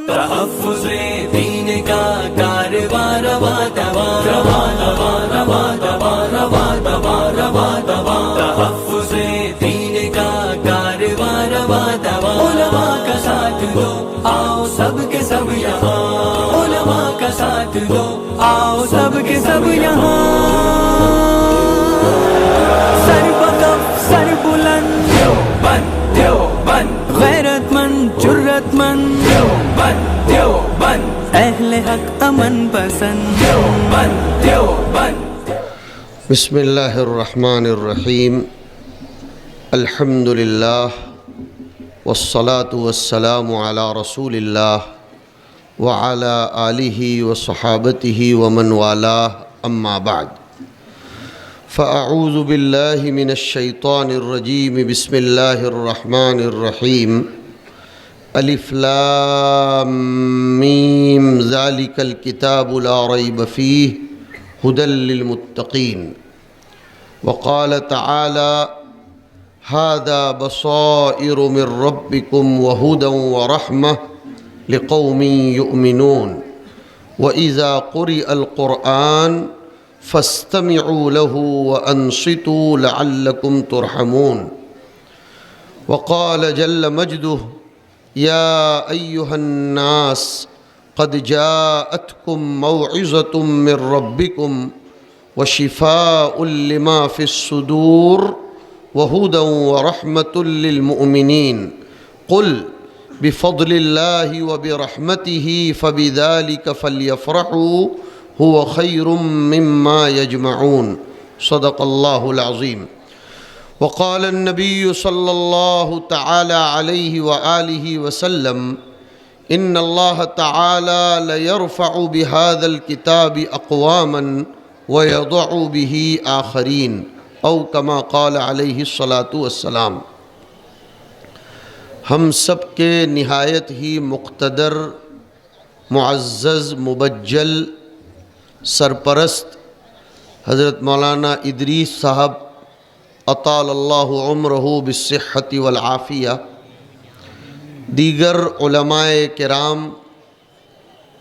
تحفظ-ے-دین کا کارواں رواں رواں رواں رواں رواں رواں رواں رواں رواں رواں تحفظ-ے-دین کا کارواں رواں رواں علماء کا ساتھ دو آؤ سب کے سب یہاں علماء کا ساتھ دو آؤ سب کے سب یہاں سر بکف سر بلند دیوبند دیوبند غیرت مند جرت مند دیوبند دیوبند اہل حق امن پسند دیوبند دیوبند بسم اللہ الرحمن الرحیم الحمد للہ والصلاة والسلام علی رسول اللہ وعلی آلہ وصحابتہ ومن والاه اما بعد فاعوذ باللہ من الشیطان الرجیم بسم اللہ الرحمن الرحیم الف لام میم ذالک الکتاب لا ریب فیہ ھدی للمتقین وقال تعالی ھذا بصائر من ربکم وھدی ورحمۃ لقوم یؤمنون وإذا قرئ القرآن فاستمعوا له وأنصتوا لعلكم ترحمون وقال جل مجده يا أيها الناس قد جاءتكم موعظة من ربكم وشفاء لما في الصدور وهدى ورحمة للمؤمنين قل بفضل الله وبرحمته فبذلك فليفرحوا هو خير مما يجمعون صدق الله العظيم وقال النبي صلى الله تعالى عليه وآله وسلم إن الله تعالى ليرفع بهذا الكتاب أقواما ويضع به آخرين أو كما قال عليه الصلاة والسلام ہم سب کے نہایت ہی مقتدر معزز مبجل سرپرست حضرت مولانا ادریس صاحب اطال اللہ عمرہ بالصحۃ والعافیہ، دیگر علماء کرام،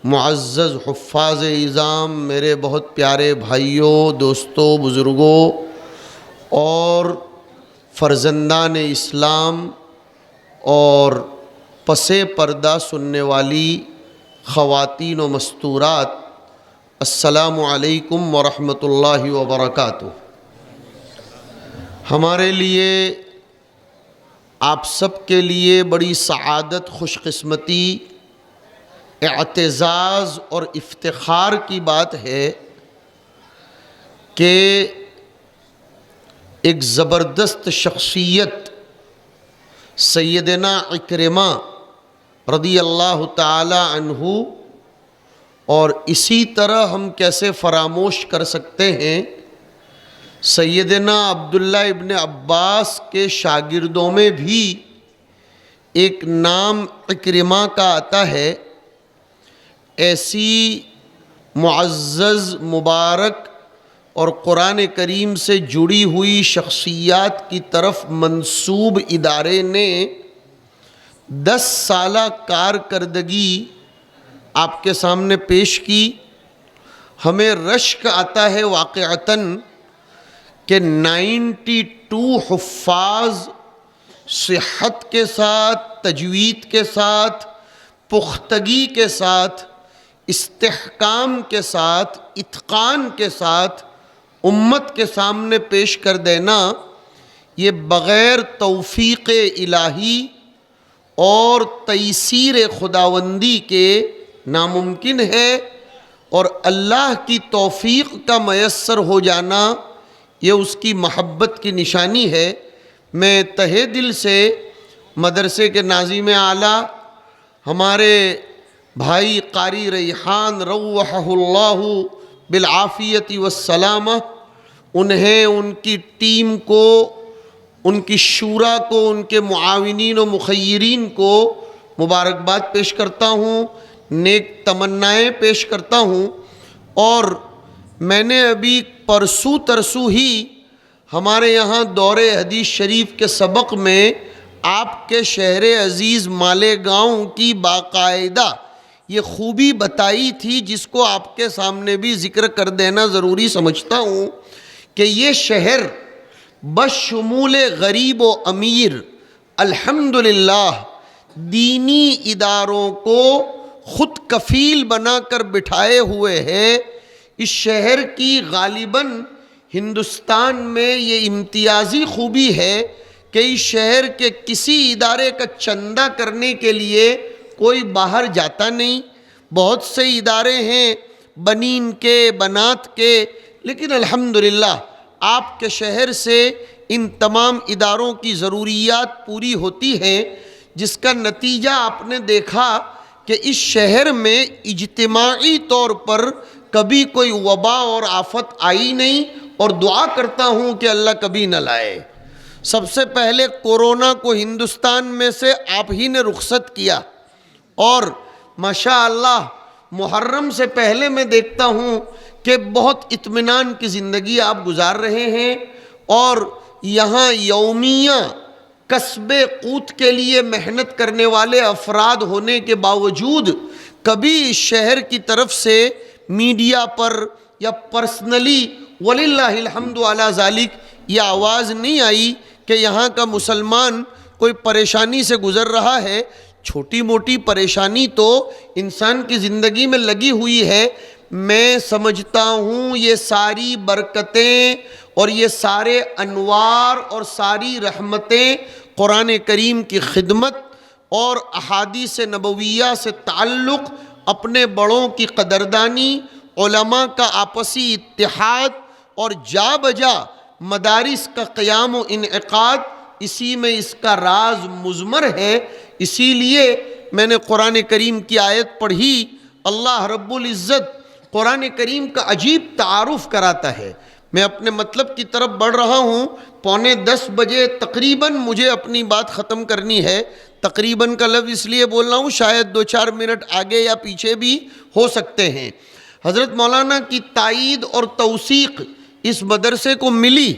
معزز حفاظ اعظام، میرے بہت پیارے بھائیوں، دوستوں، بزرگوں اور فرزندان اسلام اور پس پردہ سننے والی خواتین و مستورات، السلام علیکم ورحمۃ اللہ وبرکاتہ۔ ہمارے لیے، آپ سب کے لیے بڑی سعادت، خوش قسمتی، اعتزاز اور افتخار کی بات ہے کہ ایک زبردست شخصیت سیدنا عکرمہ رضی اللہ تعالی عنہ، اور اسی طرح ہم کیسے فراموش کر سکتے ہیں سیدنا عبداللہ ابن عباس کے شاگردوں میں بھی ایک نام عکرمہ کا آتا ہے۔ ایسی معزز، مبارک اور قرآن کریم سے جڑی ہوئی شخصیات کی طرف منسوب ادارے نے 10 سالہ کارکردگی آپ کے سامنے پیش کی۔ ہمیں رشک آتا ہے واقعتاً کہ 92 حفاظ صحت کے ساتھ، تجوید کے ساتھ، پختگی کے ساتھ، استحکام کے ساتھ، اتقان کے ساتھ امت کے سامنے پیش کر دینا، یہ بغیر توفیق الہی اور تیسیر خداوندی کے ناممکن ہے، اور اللہ کی توفیق کا میسر ہو جانا یہ اس کی محبت کی نشانی ہے۔ میں تہہ دل سے مدرسے کے ناظم اعلی ہمارے بھائی قاری ریحان روحہ اللہ بالعافیت والسلامہ، انہیں، ان کی ٹیم کو، ان کی شورا کو، ان کے معاونین و مخیرین کو مبارکباد پیش کرتا ہوں، نیک تمنائیں پیش کرتا ہوں۔ اور میں نے ابھی پرسوں ترسوں ہی ہمارے یہاں دور حدیث شریف کے سبق میں آپ کے شہر عزیز مالیگاؤں کی باقاعدہ یہ خوبی بتائی تھی جس کو آپ کے سامنے بھی ذکر کر دینا ضروری سمجھتا ہوں کہ یہ شہر بشمول غریب و امیر الحمدللہ دینی اداروں کو خود کفیل بنا کر بٹھائے ہوئے ہے۔ اس شہر کی غالباً ہندوستان میں یہ امتیازی خوبی ہے کہ اس شہر کے کسی ادارے کا چندہ کرنے کے لیے کوئی باہر جاتا نہیں۔ بہت سے ادارے ہیں بنین کے، بنات کے، لیکن الحمدللہ آپ کے شہر سے ان تمام اداروں کی ضروریات پوری ہوتی ہیں، جس کا نتیجہ آپ نے دیکھا کہ اس شہر میں اجتماعی طور پر کبھی کوئی وبا اور آفت آئی نہیں، اور دعا کرتا ہوں کہ اللہ کبھی نہ لائے۔ سب سے پہلے کورونا کو ہندوستان میں سے آپ ہی نے رخصت کیا، اور ماشاءاللہ محرم سے پہلے میں دیکھتا ہوں کہ بہت اطمینان کی زندگی آپ گزار رہے ہیں، اور یہاں یومیہ کسب قوت کے لیے محنت کرنے والے افراد ہونے کے باوجود کبھی اس شہر کی طرف سے میڈیا پر یا پرسنلی وللہ الحمد علی ذالک یہ آواز نہیں آئی کہ یہاں کا مسلمان کوئی پریشانی سے گزر رہا ہے۔ چھوٹی موٹی پریشانی تو انسان کی زندگی میں لگی ہوئی ہے۔ میں سمجھتا ہوں یہ ساری برکتیں اور یہ سارے انوار اور ساری رحمتیں قرآن کریم کی خدمت اور احادیث نبویہ سے تعلق، اپنے بڑوں کی قدردانی، علماء کا آپسی اتحاد اور جا بجا مدارس کا قیام و انعقاد، اسی میں اس کا راز مضمر ہے۔ اسی لیے میں نے قرآن کریم کی آیت پڑھی۔ اللہ رب العزت قرآن کریم کا عجیب تعارف کراتا ہے۔ میں اپنے مطلب کی طرف بڑھ رہا ہوں۔ 9:45 بجے تقریباً مجھے اپنی بات ختم کرنی ہے۔ تقریباً کا لفظ اس لیے بول رہا ہوں، شاید 2-4 منٹ آگے یا پیچھے بھی ہو سکتے ہیں۔ حضرت مولانا کی تائید اور توثیق اس مدرسے کو ملی۔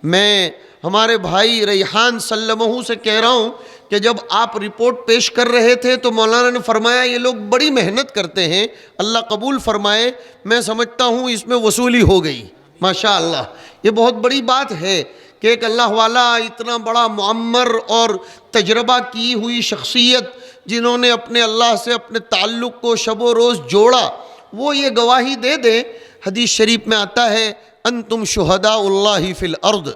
میں ہمارے بھائی ریحان سلمہ سے کہہ رہا ہوں کہ جب آپ رپورٹ پیش کر رہے تھے تو مولانا نے فرمایا یہ لوگ بڑی محنت کرتے ہیں، اللہ قبول فرمائے۔ میں سمجھتا ہوں اس میں وصولی ہو گئی، ماشاءاللہ۔ یہ بہت بڑی بات ہے کہ ایک اللہ والا، اتنا بڑا معمر اور تجربہ کی ہوئی شخصیت، جنہوں نے اپنے اللہ سے اپنے تعلق کو شب و روز جوڑا، وہ یہ گواہی دے دیں۔ حدیث شریف میں آتا ہے انتم شہداء اللہ فی الارض،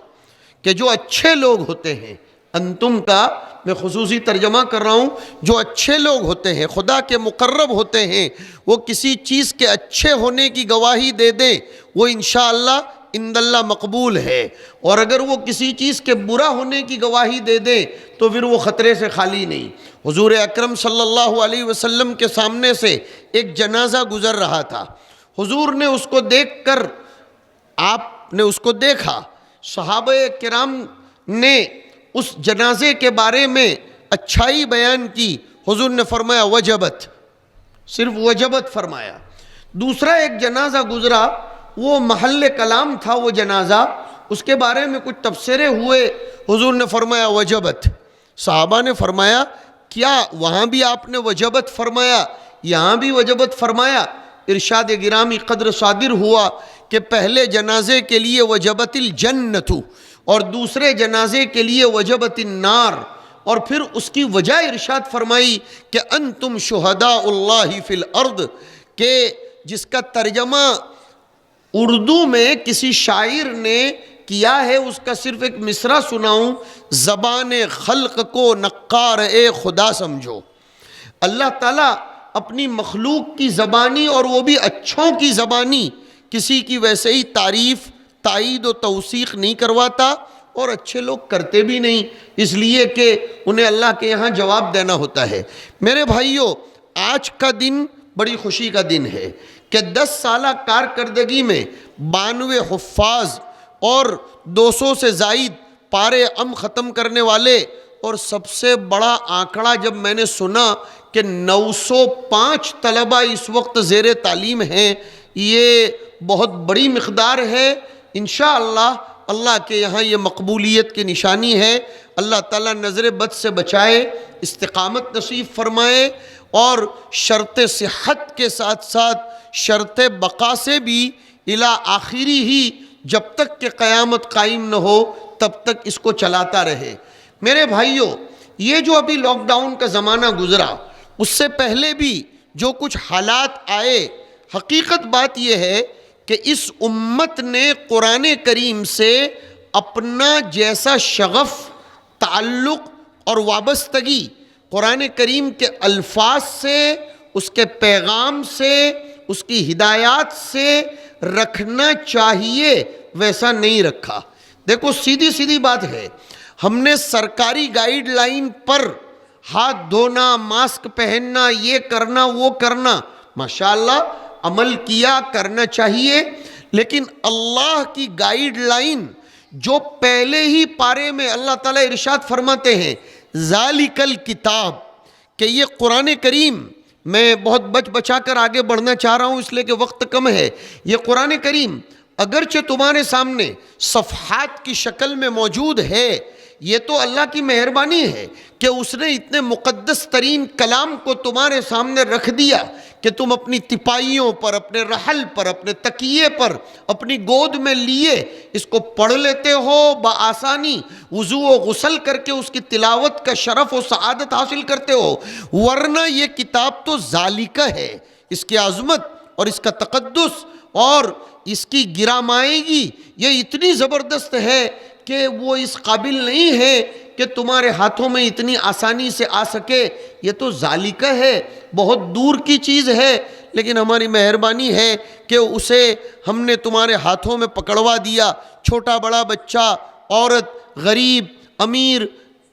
کہ جو اچھے لوگ ہوتے ہیں، انتم کا میں خصوصی ترجمہ کر رہا ہوں، جو اچھے لوگ ہوتے ہیں، خدا کے مقرب ہوتے ہیں، وہ کسی چیز کے اچھے ہونے کی گواہی دے دیں، وہ انشاءاللہ عند اللہ مقبول ہے، اور اگر وہ کسی چیز کے برا ہونے کی گواہی دے دیں تو پھر وہ خطرے سے خالی نہیں۔ حضور اکرم صلی اللہ علیہ وسلم کے سامنے سے ایک جنازہ گزر رہا تھا۔ حضور نے اس کو دیکھ کر، آپ نے اس کو دیکھا، صحابہ کرام نے اس جنازے کے بارے میں اچھائی بیان کی۔ حضور نے فرمایا وجبت، صرف وجبت فرمایا۔ دوسرا ایک جنازہ گزرا، وہ محل کلام تھا وہ جنازہ، اس کے بارے میں کچھ تبصرے ہوئے، حضور نے فرمایا وجبت۔ صحابہ نے فرمایا کیا وہاں بھی آپ نے وجبت فرمایا، یہاں بھی وجبت فرمایا؟ ارشاد گرامی قدر صادر ہوا کہ پہلے جنازے کے لیے وجبت الجنت اور دوسرے جنازے کے لیے وجبت النار، اور پھر اس کی وجہ ارشاد فرمائی کہ انتم شہداء اللہ فی الارض، کہ جس کا ترجمہ اردو میں کسی شاعر نے کیا ہے، اس کا صرف ایک مصرع سناؤں، زبان خلق کو نقار اے خدا سمجھو۔ اللہ تعالیٰ اپنی مخلوق کی زبانی، اور وہ بھی اچھوں کی زبانی، کسی کی ویسے ہی تعریف، تائید و توثیق نہیں کرواتا، اور اچھے لوگ کرتے بھی نہیں، اس لیے کہ انہیں اللہ کے یہاں جواب دینا ہوتا ہے۔ میرے بھائیوں، آج کا دن بڑی خوشی کا دن ہے کہ 10 سالہ کارکردگی میں 92 حفاظ اور 200 سے زائد پارے ختم کرنے والے، اور سب سے بڑا آنکڑا جب میں نے سنا کہ 905 طلبہ اس وقت زیر تعلیم ہیں، یہ بہت بڑی مقدار ہے۔ انشاءاللہ اللہ کے یہاں یہ مقبولیت کی نشانی ہے۔ اللہ تعالیٰ نظر بد سے بچائے، استقامت نصیب فرمائے، اور شرط صحت کے ساتھ ساتھ شرط بقا سے بھی الی آخری ہی، جب تک کہ قیامت قائم نہ ہو تب تک اس کو چلاتا رہے۔ میرے بھائیوں، یہ جو ابھی لاک ڈاؤن کا زمانہ گزرا، اس سے پہلے بھی جو کچھ حالات آئے، حقیقت بات یہ ہے کہ اس امت نے قرآن کریم سے اپنا جیسا شغف، تعلق اور وابستگی قرآن کریم کے الفاظ سے، اس کے پیغام سے، اس کی ہدایات سے رکھنا چاہیے ویسا نہیں رکھا۔ دیکھو سیدھی بات ہے، ہم نے سرکاری گائیڈ لائن پر ہاتھ دھونا، ماسک پہننا، یہ کرنا وہ کرنا، ماشاءاللہ عمل کیا، کرنا چاہیے، لیکن اللہ کی گائیڈ لائن جو پہلے ہی پارے میں اللہ تعالیٰ ارشاد فرماتے ہیں ذالک الکتاب، کہ یہ قرآن کریم، میں بہت بچا کر آگے بڑھنا چاہ رہا ہوں اس لیے کہ وقت کم ہے، یہ قرآن کریم اگرچہ تمہارے سامنے صفحات کی شکل میں موجود ہے، یہ تو اللہ کی مہربانی ہے کہ اس نے اتنے مقدس ترین کلام کو تمہارے سامنے رکھ دیا کہ تم اپنی تپائیوں پر، اپنے رحل پر، اپنے تکیے پر، اپنی گود میں لیے اس کو پڑھ لیتے ہو بآسانی، وضو و غسل کر کے اس کی تلاوت کا شرف و سعادت حاصل کرتے ہو۔ ورنہ یہ کتاب تو ذالکہ ہے، اس کی عظمت اور اس کا تقدس اور اس کی گرامائیگی یہ اتنی زبردست ہے کہ وہ اس قابل نہیں ہے کہ تمہارے ہاتھوں میں اتنی آسانی سے آ سکے۔ یہ تو ذالکہ ہے، بہت دور کی چیز ہے، لیکن ہماری مہربانی ہے کہ اسے ہم نے تمہارے ہاتھوں میں پکڑوا دیا۔ چھوٹا بڑا بچہ، عورت، غریب، امیر،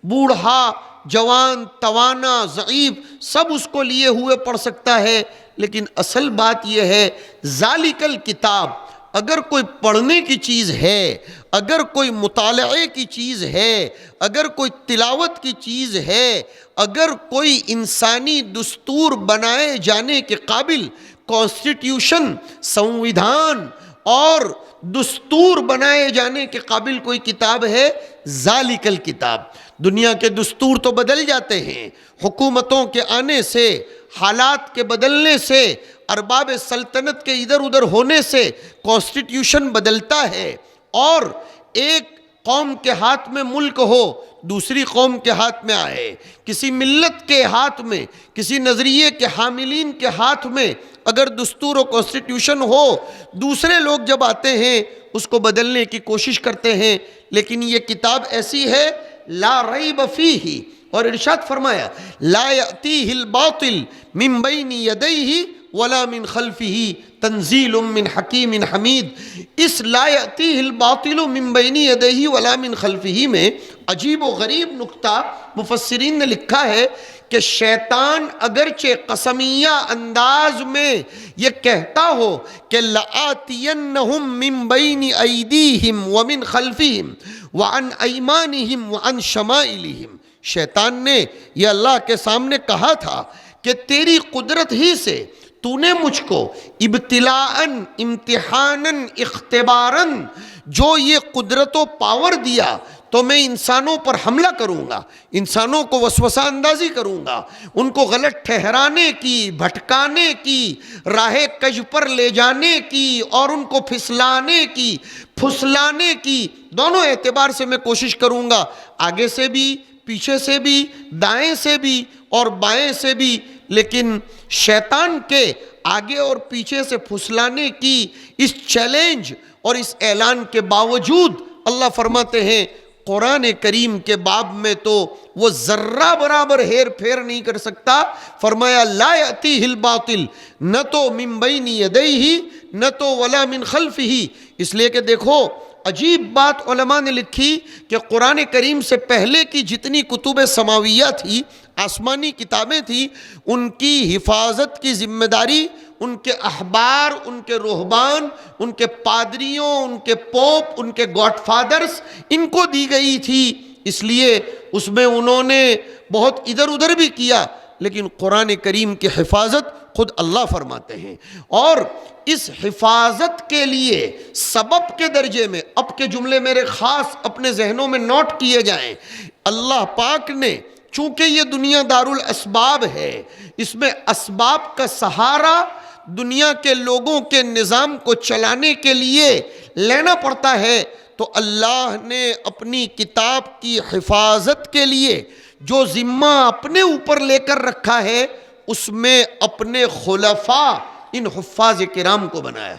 بوڑھا، جوان، توانا، ضعیف، سب اس کو لیے ہوئے پڑھ سکتا ہے۔ لیکن اصل بات یہ ہے ذالک الکتاب، اگر کوئی پڑھنے کی چیز ہے، اگر کوئی مطالعے کی چیز ہے، اگر کوئی تلاوت کی چیز ہے، اگر کوئی انسانی دستور بنائے جانے کے قابل، کانسٹیٹیوشن، سنویدھان اور دستور بنائے جانے کے قابل کوئی کتاب ہے، ذالک الکتاب۔ دنیا کے دستور تو بدل جاتے ہیں، حکومتوں کے آنے سے، حالات کے بدلنے سے، ارباب سلطنت کے ادھر ادھر ہونے سے کانسٹیٹیوشن بدلتا ہے، اور ایک قوم کے ہاتھ میں ملک ہو، دوسری قوم کے ہاتھ میں آئے، کسی ملت کے ہاتھ میں، کسی نظریے کے حاملین کے ہاتھ میں اگر دستور و کانسٹیٹیوشن ہو، دوسرے لوگ جب آتے ہیں اس کو بدلنے کی کوشش کرتے ہیں۔ لیکن یہ کتاب ایسی ہے لا ریب فیہ، اور ارشاد فرمایا لا یأتیہ الباطل من بین یدیہ ولا من خلفہ تنزیل من حکیم حمید۔ اس لا یأتیہ الباطل من بین یدیہ ولا من خلفہ میں عجیب و غریب نکتہ مفسرین نے لکھا ہے کہ شیطان اگرچہ قسمیہ انداز میں یہ کہتا ہو کہ لآتینہم من بین ایدیہم ومن خلفہم وعن ایمانہم وعن شمائلہم، شیطان نے یہ اللہ کے سامنے کہا تھا کہ تیری قدرت ہی سے تو نے مجھ کو ابتلاءً، امتحاناً، اختباراً جو یہ قدرت و پاور دیا تو میں انسانوں پر حملہ کروں گا، انسانوں کو وسوسہ اندازی کروں گا، ان کو غلط ٹھہرانے کی، بھٹکانے کی، راہ کج پر لے جانے کی، اور ان کو پھسلانے کی، پھسلانے کی، دونوں اعتبار سے میں کوشش کروں گا، آگے سے بھی، پیچھے سے بھی، دائیں سے بھی اور بائیں سے بھی۔ لیکن شیطان کے آگے اور پیچھے سے پھسلانے کی اس چیلنج اور اس اعلان کے باوجود اللہ فرماتے ہیں قرآن کریم کے باب میں تو وہ ذرہ برابر ہیر پھیر نہیں کر سکتا۔ فرمایا لا یأتیہ الباطل، نہ تو من بین یدیہ نہ تو ولا من خلفہ۔ اس لیے کہ دیکھو عجیب بات علماء نے لکھی کہ قرآن کریم سے پہلے کی جتنی کتب سماویہ تھی، آسمانی کتابیں تھیں، ان کی حفاظت کی ذمہ داری ان کے احبار، ان کے رہبان، ان کے پادریوں، ان کے پوپ، ان کے گاڈ فادرز، ان کو دی گئی تھی۔ اس لیے اس میں انہوں نے بہت ادھر ادھر بھی کیا، لیکن قرآن کریم کی حفاظت خود اللہ فرماتے ہیں۔ اور اس حفاظت کے لیے سبب کے درجے میں، اب کے جملے میرے خاص اپنے ذہنوں میں نوٹ کیے جائیں، اللہ پاک نے چونکہ یہ دنیا دارالاسباب ہے، اس میں اسباب کا سہارا دنیا کے لوگوں کے نظام کو چلانے کے لیے لینا پڑتا ہے، تو اللہ نے اپنی کتاب کی حفاظت کے لیے جو ذمہ اپنے اوپر لے کر رکھا ہے، اس میں اپنے خلفاء ان حفاظ کرام کو بنایا۔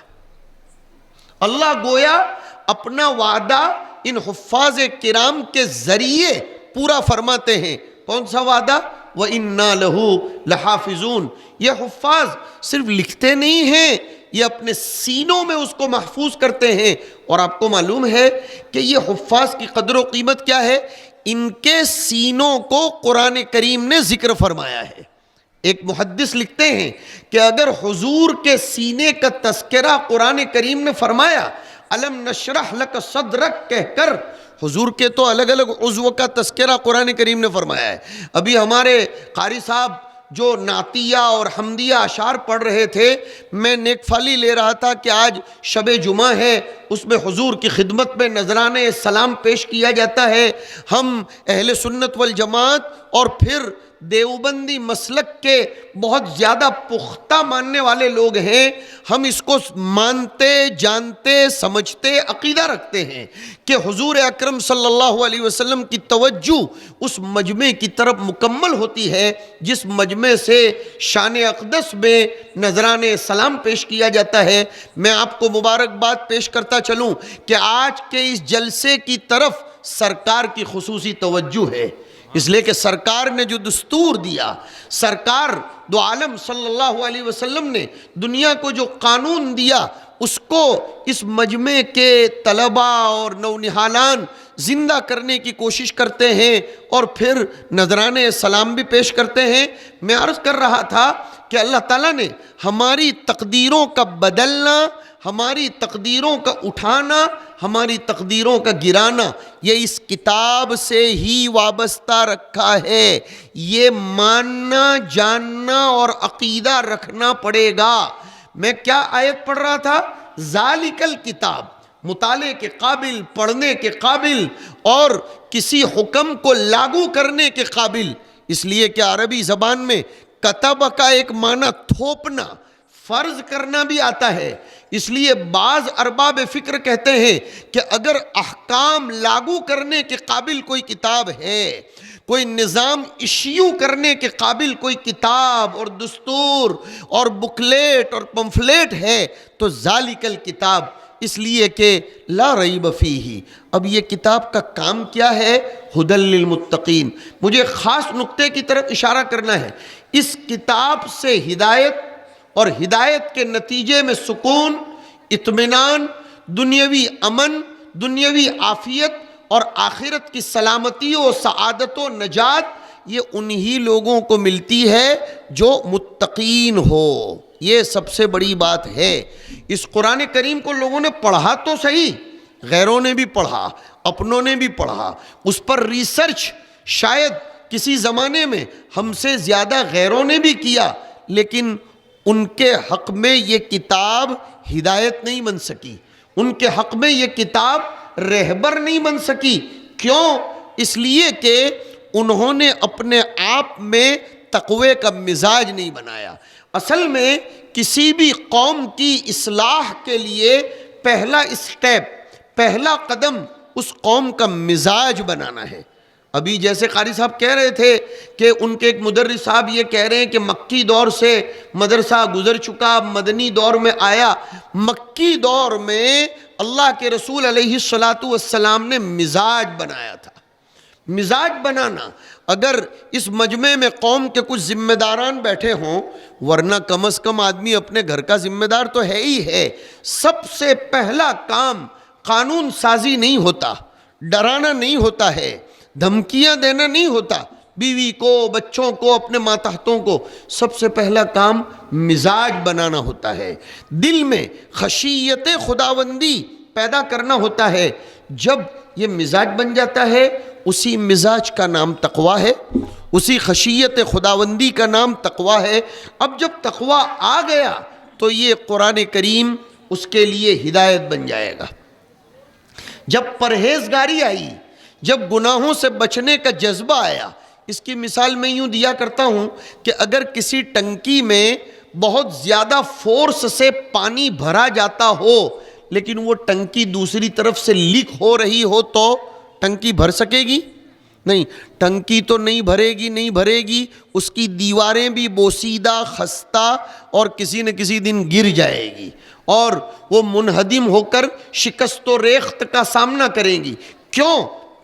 اللہ گویا اپنا وعدہ ان حفاظ کرام کے ذریعے پورا فرماتے ہیں۔ کون سا وعدہ؟ وَإِنَّا لَهُ لَحَافِظُونَ۔ یہ حفاظ صرف لکھتے نہیں ہیں، یہ اپنے سینوں میں اس کو محفوظ کرتے ہیں۔ اور آپ کو معلوم ہے کہ یہ حفاظ کی قدر و قیمت کیا ہے؟ ان کے سینوں کو قرآن کریم نے ذکر فرمایا ہے۔ ایک محدث لکھتے ہیں کہ اگر حضور کے سینے کا تذکرہ قرآن کریم نے فرمایا، الم نشرح لک صدرک کہہ کر، حضور کے تو الگ الگ عضو کا تذکرہ قرآن کریم نے فرمایا ہے۔ ابھی ہمارے قاری صاحب جو نعتیہ اور حمدیہ اشعار پڑھ رہے تھے، میں نیک فالی لے رہا تھا کہ آج شب جمعہ ہے، اس میں حضور کی خدمت میں نذرانے سلام پیش کیا جاتا ہے۔ ہم اہل سنت والجماعت اور پھر دیوبندی مسلک کے بہت زیادہ پختہ ماننے والے لوگ ہیں، ہم اس کو مانتے، جانتے، سمجھتے، عقیدہ رکھتے ہیں کہ حضور اکرم صلی اللہ علیہ وسلم کی توجہ اس مجمع کی طرف مکمل ہوتی ہے جس مجمع سے شان اقدس میں نذران سلام پیش کیا جاتا ہے۔ میں آپ کو مبارکباد پیش کرتا چلوں کہ آج کے اس جلسے کی طرف سرکار کی خصوصی توجہ ہے، اس لیے کہ سرکار نے جو دستور دیا، سرکار دو عالم صلی اللہ علیہ وسلم نے دنیا کو جو قانون دیا، اس کو اس مجمع کے طلباء اور نونہالان زندہ کرنے کی کوشش کرتے ہیں اور پھر نذران سلام بھی پیش کرتے ہیں۔ میں عرض کر رہا تھا کہ اللہ تعالیٰ نے ہماری تقدیروں کا بدلنا، ہماری تقدیروں کا اٹھانا، ہماری تقدیروں کا گرانا، یہ اس کتاب سے ہی وابستہ رکھا ہے۔ یہ ماننا، جاننا اور عقیدہ رکھنا پڑے گا۔ میں کیا آیت پڑھ رہا تھا؟ ذالک الکتاب، مطالعے کے قابل، پڑھنے کے قابل اور کسی حکم کو لاگو کرنے کے قابل، اس لیے کہ عربی زبان میں کتب کا ایک معنی تھوپنا، فرض کرنا بھی آتا ہے۔ اس لیے بعض ارباب فکر کہتے ہیں کہ اگر احکام لاگو کرنے کے قابل کوئی کتاب ہے، کوئی نظام ایشیو کرنے کے قابل کوئی کتاب اور دستور اور بکلیٹ اور پمفلیٹ ہے تو ذالک الکتاب، اس لیے کہ لا ریب فیہ۔ اب یہ کتاب کا کام کیا ہے؟ ھدی للمتقین۔ مجھے خاص نقطے کی طرف اشارہ کرنا ہے۔ اس کتاب سے ہدایت اور ہدایت کے نتیجے میں سکون، اطمینان، دنیاوی امن، دنیاوی عافیت اور آخرت کی سلامتی و سعادت و نجات، یہ انہی لوگوں کو ملتی ہے جو متقین ہو۔ یہ سب سے بڑی بات ہے۔ اس قرآن کریم کو لوگوں نے پڑھا تو صحیح، غیروں نے بھی پڑھا، اپنوں نے بھی پڑھا، اس پر ریسرچ شاید کسی زمانے میں ہم سے زیادہ غیروں نے بھی کیا، لیکن ان کے حق میں یہ کتاب ہدایت نہیں بن سکی، ان کے حق میں یہ کتاب رہبر نہیں بن سکی۔ کیوں؟ اس لیے کہ انہوں نے اپنے آپ میں تقوی کا مزاج نہیں بنایا۔ اصل میں کسی بھی قوم کی اصلاح کے لیے پہلا اسٹیپ، پہلا قدم اس قوم کا مزاج بنانا ہے۔ ابھی جیسے قاری صاحب کہہ رہے تھے کہ ان کے ایک مدرس صاحب یہ کہہ رہے ہیں کہ مکی دور سے مدرسہ گزر چکا، مدنی دور میں آیا۔ مکی دور میں اللہ کے رسول علیہ السلام نے مزاج بنایا تھا۔ مزاج بنانا، اگر اس مجمع میں قوم کے کچھ ذمہ داران بیٹھے ہوں، ورنہ کم از کم آدمی اپنے گھر کا ذمہ دار تو ہے ہی ہے۔ سب سے پہلا کام قانون سازی نہیں ہوتا، ڈرانا نہیں ہوتا ہے، دھمکیاں دینا نہیں ہوتا بیوی کو، بچوں کو، اپنے ماتحتوں کو۔ سب سے پہلا کام مزاج بنانا ہوتا ہے، دل میں خشیت خداوندی پیدا کرنا ہوتا ہے۔ جب یہ مزاج بن جاتا ہے، اسی مزاج کا نام تقویٰ ہے، اسی خشیت خداوندی کا نام تقویٰ ہے۔ اب جب تقویٰ آ گیا تو یہ قرآن کریم اس کے لیے ہدایت بن جائے گا۔ جب پرہیزگاری آئی، جب گناہوں سے بچنے کا جذبہ آیا، اس کی مثال میں یوں دیا کرتا ہوں کہ اگر کسی ٹنکی میں بہت زیادہ فورس سے پانی بھرا جاتا ہو لیکن وہ ٹنکی دوسری طرف سے لیک ہو رہی ہو تو ٹنکی بھر سکے گی؟ نہیں، ٹنکی تو نہیں بھرے گی، اس کی دیواریں بھی بوسیدہ، خستہ اور کسی نہ کسی دن گر جائے گی اور وہ منہدم ہو کر شکست و ریخت کا سامنا کریں گی۔ کیوں؟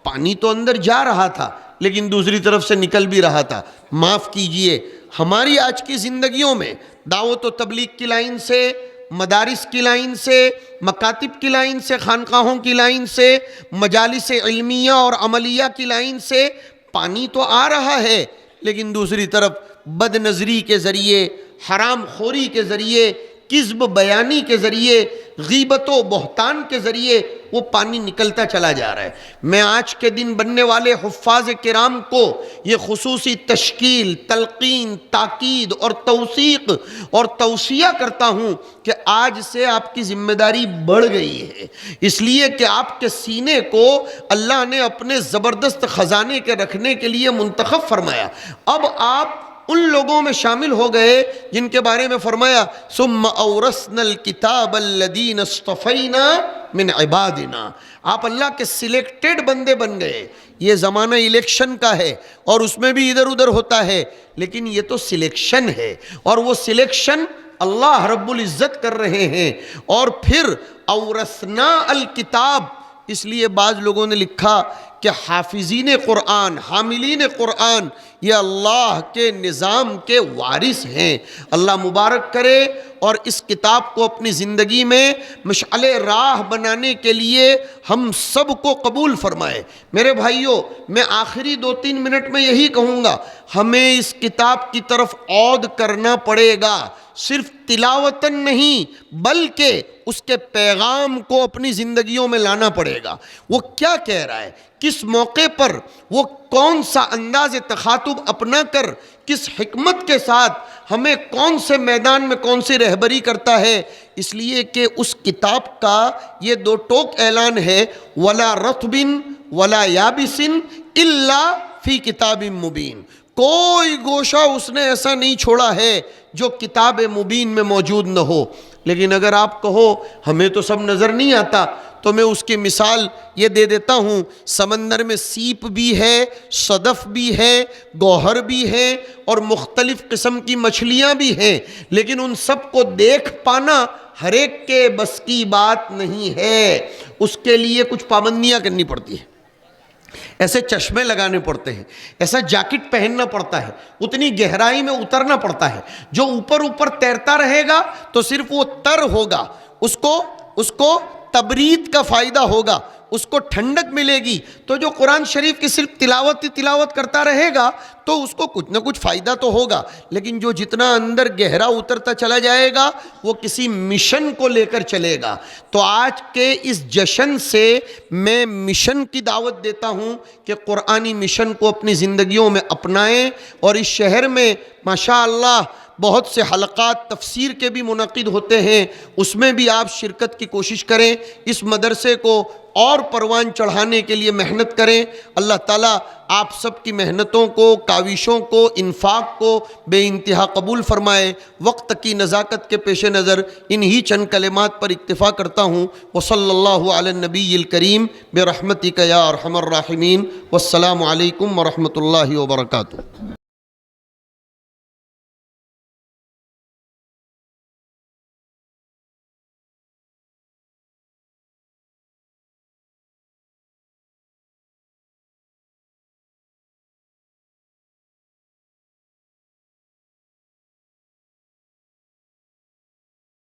پانی تو اندر جا رہا تھا لیکن دوسری طرف سے نکل بھی رہا تھا۔ معاف کیجئے، ہماری آج کی زندگیوں میں دعوت و تبلیغ کی لائن سے، مدارس کی لائن سے، مکاتب کی لائن سے، خانقاہوں کی لائن سے، مجالس علمیہ اور عملیہ کی لائن سے پانی تو آ رہا ہے لیکن دوسری طرف بد نظری کے ذریعے، حرام خوری کے ذریعے، کذب بیانی کے ذریعے، غیبت و بہتان کے ذریعے وہ پانی نکلتا چلا جا رہا ہے۔ میں آج کے دن بننے والے حفاظ کرام کو یہ خصوصی تشکیل، تلقین، تاکید اور توثیق اور توصیہ کرتا ہوں کہ آج سے آپ کی ذمہ داری بڑھ گئی ہے، اس لیے کہ آپ کے سینے کو اللہ نے اپنے زبردست خزانے کے رکھنے کے لیے منتخب فرمایا۔ اب آپ ان لوگوں میں شامل ہو گئے جن کے بارے میں فرمایا ثم اورثنا الکتاب الذین اصطفینا من عبادنا، آپ اللہ کے سلیکٹڈ بندے بن گئے۔ یہ زمانہ الیکشن کا ہے اور اس میں بھی ادھر ادھر ہوتا ہے لیکن یہ تو سلیکشن ہے اور وہ سلیکشن اللہ رب العزت کر رہے ہیں۔ اور پھر اورثنا الکتاب، اس لیے بعض لوگوں نے لکھا کہ حافظین قرآن، حاملین قرآن یہ اللہ کے نظام کے وارث ہیں۔ اللہ مبارک کرے اور اس کتاب کو اپنی زندگی میں مشعل راہ بنانے کے لیے ہم سب کو قبول فرمائے۔ میرے بھائیوں، میں آخری 2-3 منٹ میں یہی کہوں گا، ہمیں اس کتاب کی طرف عود کرنا پڑے گا، صرف تلاوتاً نہیں بلکہ اس کے پیغام کو اپنی زندگیوں میں لانا پڑے گا۔ وہ کیا کہہ رہا ہے، کس موقع پر، وہ کون سا انداز تخاطب اپنا کر، کس حکمت کے ساتھ ہمیں کون سے میدان میں کون سی رہبری کرتا ہے، اس لیے کہ اس کتاب کا یہ 2 ٹوک اعلان ہے وَلَا رَطْبٍ وَلَا يَابِسٍ إِلَّا فِي كِتَابٍ مُبِينٍ، کوئی گوشہ اس نے ایسا نہیں چھوڑا ہے جو کتاب مبین میں موجود نہ ہو۔ لیکن اگر آپ کہو ہمیں تو سب نظر نہیں آتا تو میں اس کی مثال یہ دے دیتا ہوں، سمندر میں سیپ بھی ہے، صدف بھی ہے، گوہر بھی ہے اور مختلف قسم کی مچھلیاں بھی ہیں، لیکن ان سب کو دیکھ پانا ہر ایک کے بس کی بات نہیں ہے، اس کے لیے کچھ پابندیاں کرنی پڑتی ہیں، ایسے چشمے لگانے پڑتے ہیں، ایسا جاکٹ پہننا پڑتا ہے، اتنی گہرائی میں اترنا پڑتا ہے۔ جو اوپر تیرتا رہے گا تو صرف وہ تر ہوگا، اس کو تبرید کا فائدہ ہوگا، اس کو ٹھنڈک ملے گی۔ تو جو قرآن شریف کی صرف تلاوت کرتا رہے گا تو اس کو کچھ نہ کچھ فائدہ تو ہوگا، لیکن جو جتنا اندر گہرا اترتا چلا جائے گا وہ کسی مشن کو لے کر چلے گا۔ تو آج کے اس جشن سے میں مشن کی دعوت دیتا ہوں کہ قرآنی مشن کو اپنی زندگیوں میں اپنائیں، اور اس شہر میں ماشاءاللہ بہت سے حلقات تفسیر کے بھی منعقد ہوتے ہیں، اس میں بھی آپ شرکت کی کوشش کریں، اس مدرسے کو اور پروان چڑھانے کے لیے محنت کریں۔ اللہ تعالیٰ آپ سب کی محنتوں کو، کاوشوں کو، انفاق کو بے انتہا قبول فرمائے۔ وقت کی نزاکت کے پیش نظر انہی چند کلمات پر اکتفا کرتا ہوں۔ وصلی اللہ علی النبی الکریم برحمتک یا ارحم الراحمین، والسلام علیکم ورحمۃ اللہ وبرکاتہ۔